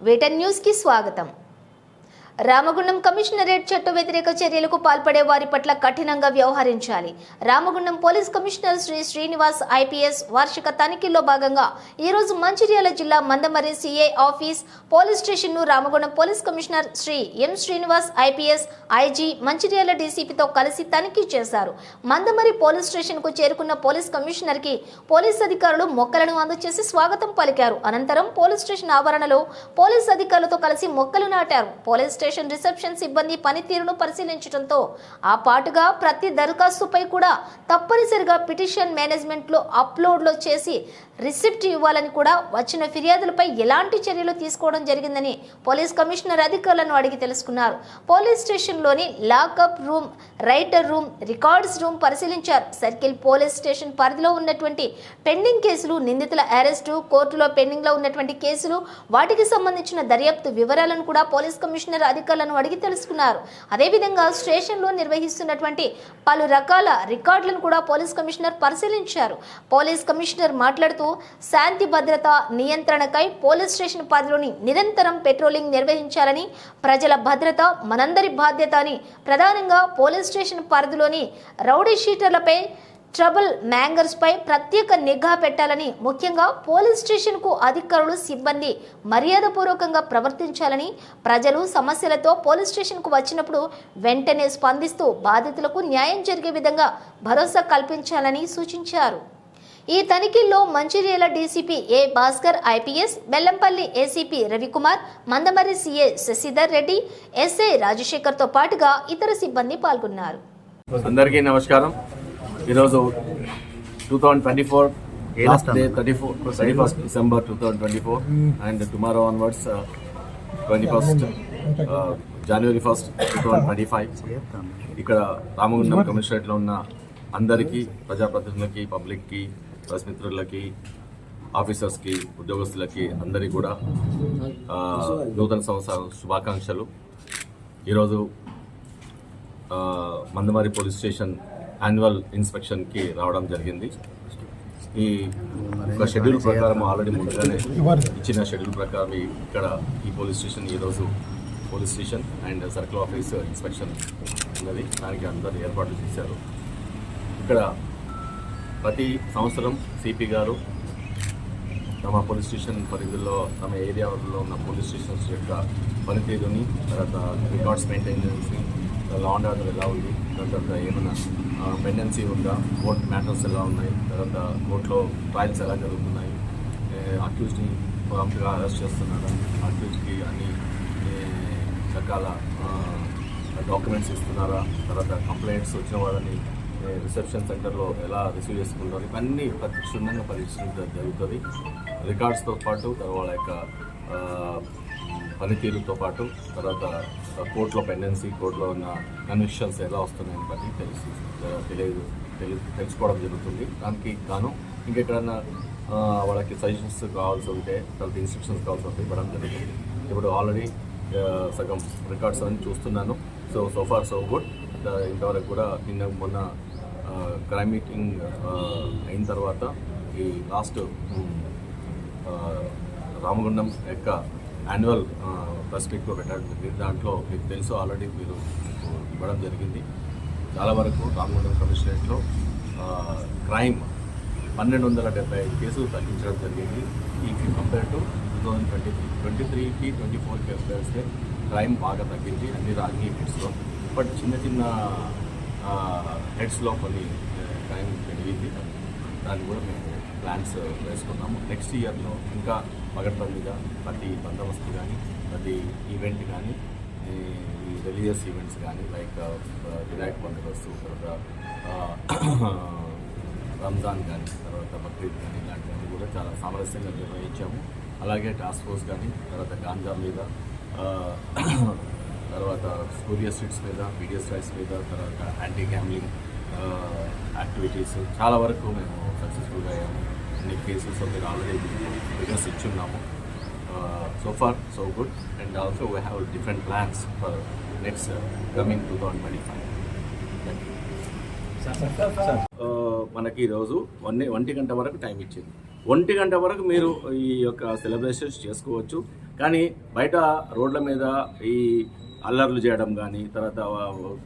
వేటన్ news కి స్వాగతం. Ramagundam commissionerate చట్ట వ్యతిరేక చర్యలకు పాల్పడే వారి పట్ల కఠినంగా వ్యవహరించాలి. Ramagundam police commissioner Shri Srinivas IPS వార్షిక తనిఖీల్లో భాగంగా ఈ రోజు మంచిర్యాల జిల్లా Mandamarri CI office police station ను Ramagundam police commissioner Shri M Srinivas IPS IG Mancherial డీసీపీతో కలిసి తనిఖీ చేశారు. మందమర్రి పోలీస్ స్టేషన్ కు చేరుకున్న పోలీస్ కమిషనర్ కి పోలీస్ అధికారులు మొక్కలను అందజేసి స్వాగతం పలికారు. అనంతరం పోలీస్ స్టేషన్ ఆవరణలో పోలీస్ అధికారులతో కలిసి మొక్కలు నాటారు. పోలీస్ స్టేషన్ రిసెప్షన్ సిబ్బంది పనితీరును పరిశీలించడంతో ఆ పాటుగా ప్రతి దరఖాస్తుపై కూడా తప్పనిసరిగా పిటిషన్ మేనేజ్మెంట్ లో అప్లోడ్ లో చేసి రిసిప్ట్ ఇవ్వాలని కూడా వచ్చిన ఫిర్యాదులపై ఎలాంటి చర్యలు తీసుకోవడం జరిగిందని పోలీస్ కమిషనర్ అధికారులను అడిగి తెలుసుకున్నారు. పోలీస్ స్టేషన్ లోని lockup room, writer room, records room పరిశీలించారు. సర్కిల్ పోలీస్ స్టేషన్ పరిధిలో ఉన్నటువంటి పెండింగ్ కేసులు, నిందితుల అరెస్టు, కోర్టులో పెండింగ్ లో ఉన్నటువంటి కేసులు, వాటికి సంబంధించిన దర్యాప్తు వివరాలను కూడా పోలీస్ కమిషనర్ అధికారులను అడిగి తెలుసుకున్నారు. అదేవిధంగా స్టేషన్ లో నిర్వహిస్తున్నటువంటి పలు రకాల రికార్డులను కూడా పోలీస్ కమిషనర్ పరిశీలించారు. పోలీస్ కమిషనర్ మాట్లాడుతూ శాంతి భద్రత నియంత్రణకై పోలీస్ స్టేషన్ పరిధిలోని నిరంతరం పెట్రోలింగ్ నిర్వహించాలని, ప్రజల భద్రత మనందరి బాధ్యత అని, ప్రధానంగా పోలీస్ స్టేషన్ పరిధిలోని రౌడీ షీటర్లపై, ట్రబుల్ మ్యాంగర్స్ పై ప్రత్యేక నిఘా పెట్టాలని, ముఖ్యంగా పోలీస్ స్టేషన్ కు అధికారులు సిబ్బంది మర్యాదపూర్వకంగా ప్రవర్తించాలని, ప్రజలు సమస్యలతో పోలీస్ స్టేషన్ కు వచ్చినప్పుడు వెంటనే స్పందిస్తూ బాధితులకు న్యాయం జరిగే విధంగా భరోసా కల్పించాలని సూచించారు. ఈ తనిఖీల్లో Mancherial DCP A Bhaskar IPS, Bellampalli ACP Ravikumar, Mandamarri CA Sashidhar Reddy, SI Rajasekhar తో పాటుగా ఇతర సిబ్బంది పాల్గొన్నారు. అందరికీ నమస్కారం. ఈరోజు 2024 last day 31st December 2024 and tomorrow onwards 21st January 1st 2025 ఇక్కడ రామగుండం కమిషనరేట్లో ఉన్న అందరికీ, ప్రజాప్రతినిధులకి, పబ్లిక్కి, ప్రెస్ మిత్రులకి, ఆఫీసర్స్కి, ఉద్యోగస్తులకి అందరికీ కూడా నూతన సంవత్సర శుభాకాంక్షలు. ఈరోజు మందమర్రి పోలీస్ స్టేషన్ యాన్యువల్ ఇన్స్పెక్షన్కి రావడం జరిగింది. ఈ ఒక షెడ్యూల్ ప్రకారం ఆల్రెడీ ముందుగానే ఇచ్చిన షెడ్యూల్ ప్రకారం ఇక్కడ ఈ పోలీస్ స్టేషన్ ఈరోజు police station and circle office inspection ఉన్నది. దానికి అందరూ ఏర్పాట్లు చేశారు. ఇక్కడ ప్రతి సంవత్సరం సిపి గారు తమ పోలీస్ స్టేషన్ పరిధిలో, తమ ఏరియాలో ఉన్న పోలీస్ స్టేషన్స్ యొక్క పనితీరుని, తర్వాత రికార్డ్స్ మెయింటెనెన్స్ని, లా అండ్ ఆర్డర్ ఎలా ఉంది, తర్వాత ఏమైనా పెండెన్సీ ఉందా, కోర్ట్ మ్యాటర్స్ ఎలా ఉన్నాయి, తర్వాత కోర్టులో ట్రయల్స్ ఎలా జరుగుతున్నాయి, అక్యూజ్ని ప్రాంప్ట్గా అరెస్ట్ చేస్తున్నారా, అక్యూజ్కి అన్ని రకాల డాక్యుమెంట్స్ ఇస్తున్నారా, తర్వాత కంప్లైంట్స్ వచ్చిన వాళ్ళని రిసెప్షన్ సెంటర్లో ఎలా రిసీవ్ చేసుకుంటారు, ఇవన్నీ క్షుణ్ణంగా పరీక్షించడం జరుగుతుంది. రికార్డ్స్తో పాటు వాళ్ళ యొక్క పనితీరుతో పాటు, తర్వాత కోర్టులో పెండెన్సీ, కోర్టులో ఉన్న కన్విక్షన్స్ ఎలా వస్తున్నాయని బట్టి తెలుసుకోవడం జరుగుతుంది. దానికి గాను ఇంకెక్కడన్నా వాళ్ళకి సజెషన్స్ కావాల్సి ఉంటే, తర్వాత ఇన్స్ట్రక్షన్స్ కావాల్సి ఉంటే ఇవ్వడం జరుగుతుంది. ఇప్పుడు ఆల్రెడీ సగం రికార్డ్స్ అన్ని చూస్తున్నాను. So far so good. ఇంతవరకు కూడా మొన్న క్రైమ్ మీటింగ్ అయిన తర్వాత ఈ లాస్ట్ రామగుండం యొక్క యాన్యువల్ ప్రెస్ మీట్లో పెట్టడం జరిగింది. దాంట్లో మీకు తెలుసు, ఆల్రెడీ మీరు ఇవ్వడం జరిగింది. చాలా వరకు రామగుండం కమిషనరేట్లో క్రైమ్ 1275 కేసులు తగ్గించడం జరిగింది. ఈ కంపేర్ టు 2023కి 24కి కంపేరిస్తే క్రైమ్ బాగా తగ్గింది అన్ని రాజకీయ హెడ్స్లో. బట్ చిన్న హెడ్స్లో కొన్ని క్రైమ్ పెరిగింది. దాన్ని కూడా మేము ప్లాన్స్ వేసుకున్నాము. నెక్స్ట్ ఇయర్లో ఇంకా పగడ్బందీగా ప్రతి బందోబస్తు కానీ, ప్రతి ఈవెంట్ కానీ, ఈ రిలీజియస్ ఈవెంట్స్ కానీ, లైక్ వినాయక బందోబస్తు, తర్వాత రంజాన్ కానీ, తర్వాత బక్రీద్ కానీ, ఇలాంటివన్నీ కూడా చాలా సామరస్యంగా నిర్వహించాము. అలాగే టాస్క్ ఫోర్స్ కానీ, తర్వాత గాంజా మీద, తర్వాత స్పూరియస్ స్ట్రీట్స్ మీద, పీడిఎస్ రైట్స్ మీద, తర్వాత యాంటీ గ్యాంబ్లింగ్ యాక్టివిటీస్ చాలా వరకు మేము సక్సెస్ఫుల్గా అయ్యాము. అన్ని కేసెస్ మీరు ఆల్రెడీ బిజినెస్ ఇచ్చున్నాము. So far so good. And also we have different plans for next coming 2025. మనకి ఈరోజు 1 గంట వరకు టైం ఇచ్చింది. 1 గంట వరకు మీరు ఈ యొక్క సెలబ్రేషన్స్ చేసుకోవచ్చు. కానీ బయట రోడ్ల మీద ఈ అల్లర్లు చేయడం కానీ, తర్వాత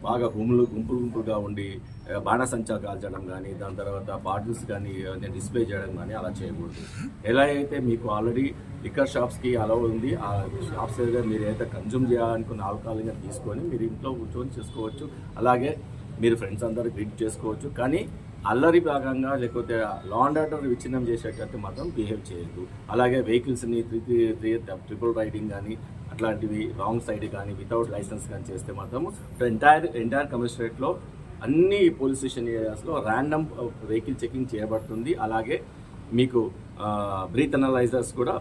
బాగా గుంపులుగా ఉండి బాణసంచా కాల్చడం కానీ, దాని తర్వాత బాటిల్స్ కానీ డిస్ప్లే చేయడం కానీ అలా చేయకూడదు. ఎలా అయితే మీకు ఆల్రెడీ లిక్కర్ షాప్స్కి అలౌ ఉంది, ఆ షాప్స్ దగ్గర మీరు ఏదైతే కన్జ్యూమ్ చేయాలనుకున్న ఆల్కహాల్గా తీసుకొని మీరు ఇంట్లో కూర్చొని చేసుకోవచ్చు, అలాగే మీరు ఫ్రెండ్స్ అందరూ గ్రీట్ చేసుకోవచ్చు. కానీ అల్లరి భాగంగా లేకపోతే లా అండ్ ఆర్డర్ విచ్ఛిన్నం చేసేటట్టు మాత్రం బిహేవ్ చేయొద్దు. అలాగే వెహికల్స్ని ట్రిపుల్ రైడింగ్ కానీ అట్లాంటివి రాంగ్ సైడ్ కానీ వితౌట్ లైసెన్స్ కానీ చేస్తే మాత్రం ఎంటైర్ కమిషనరేట్లో అన్ని పోలీస్ స్టేషన్ ఏరియాస్లో ర్యాండమ్ వెహికల్ చెకింగ్ చేయబడుతుంది. అలాగే మీకు బ్రీత్ అనలైజర్స్ కూడా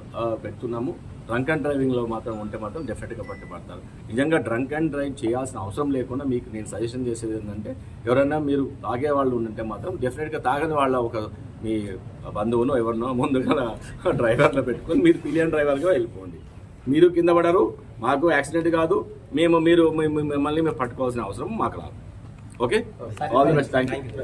పెడుతున్నాము. డ్రంక్ అండ్ డ్రైవింగ్లో మాత్రం ఉంటే మాత్రం డెఫినెట్గా పట్టుబడతారు. నిజంగా డ్రంక్ అండ్ డ్రైవ్ చేయాల్సిన అవసరం లేకుండా మీకు నేను సజెషన్ చేసేది ఏంటంటే, ఎవరైనా మీరు తాగే వాళ్ళు ఉంటే మాత్రం డెఫినెట్గా తాగని వాళ్ళ ఒక మీ బంధువునో ఎవరినో ముందుగా డ్రైవర్లో పెట్టుకొని మీరు పిలియన్ డ్రైవర్గా వెళ్ళిపోండి. మీరు కింద పడరు, మాకు యాక్సిడెంట్ కాదు, మిమ్మల్ని మేము పట్టుకోవాల్సిన అవసరం మాకు రాదు. Okay, all the best. Thank you.